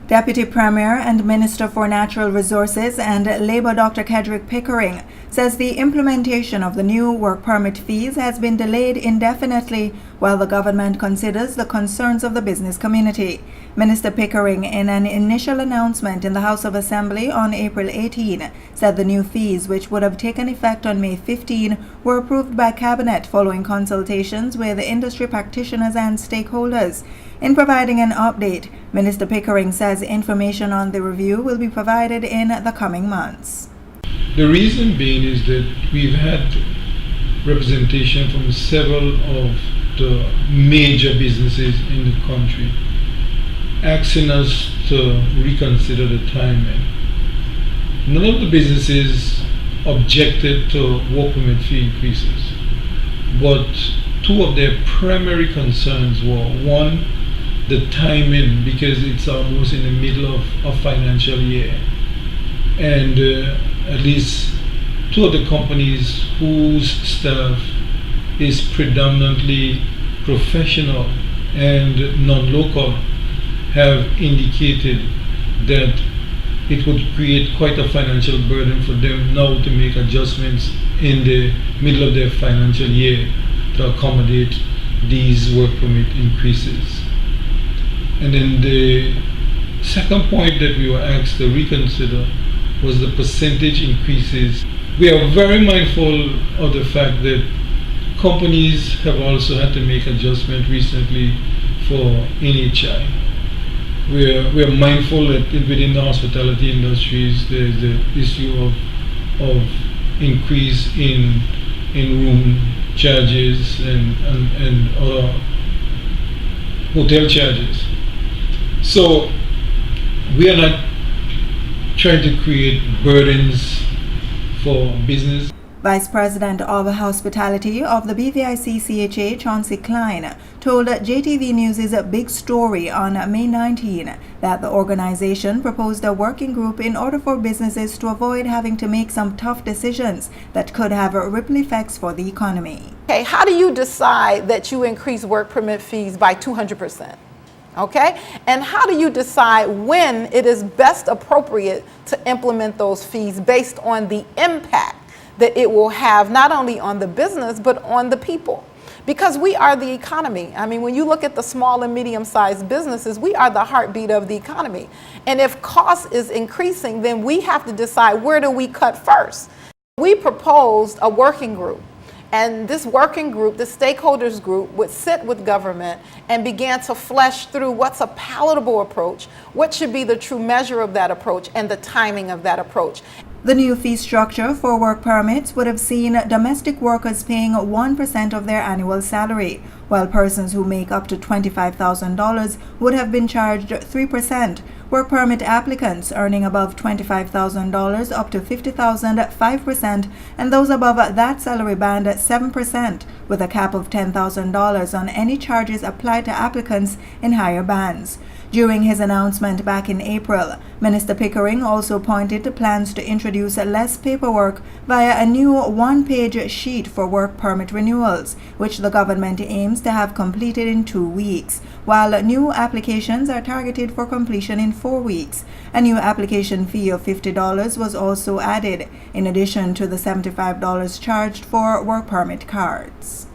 Deputy Premier and Minister for Natural Resources and Labour Dr. Kedrick Pickering says the implementation of the new work permit fees has been delayed indefinitely while the government considers the concerns of the business community. Minister Pickering, in an initial announcement in the House of Assembly on April 18, said the new fees, which would have taken effect on May 15, were approved by Cabinet following consultations with industry practitioners and stakeholders. In providing an update, Minister Pickering says information on the review will be provided in the coming months. The reason being is that we've had representation from several of the major businesses in the country asking us to reconsider the timing. None of the businesses objected to work permit fee increases, but two of their primary concerns were, one, the timing, because it's almost in the middle of a financial year, and at least two of the companies whose staff is predominantly professional and non-local have indicated that it would create quite a financial burden for them now to make adjustments in the middle of their financial year to accommodate these work permit increases. And then the second point that we were asked to reconsider was the percentage increases. We are very mindful of the fact that companies have also had to make adjustment recently for NHI. We are mindful that within the hospitality industries there's the issue of increase in room charges and other hotel charges. So we are not trying to create burdens for business. Vice President of Hospitality of the BVIC-CHA, Chauncey Klein, told JTV News' Big Story on May 19 that the organization proposed a working group in order for businesses to avoid having to make some tough decisions that could have ripple effects for the economy. Okay, how do you decide that you increase work permit fees by 200%? Okay, and how do you decide when it is best appropriate to implement those fees based on the impact that it will have not only on the business but on the people? Because we are the economy. I mean, when you look at the small and medium-sized businesses, we are the heartbeat of the economy. And if cost is increasing, then we have to decide, where do we cut first? We proposed a working group. And this working group, the stakeholders group, would sit with government and began to flesh through what's a palatable approach, what should be the true measure of that approach, and the timing of that approach. The new fee structure for work permits would have seen domestic workers paying 1% of their annual salary, while persons who make up to $25,000 would have been charged 3%. Work permit applicants earning above $25,000 up to $50,000, 5%, and those above that salary band 7%, with a cap of $10,000 on any charges applied to applicants in higher bands. During his announcement back in April, Minister Pickering also pointed to plans to introduce less paperwork via a new one-page sheet for work permit renewals, which the government aims to have completed in 2 weeks, while new applications are targeted for completion in 4 weeks. A new application fee of $50 was also added, in addition to the $75 charged for work permit cards.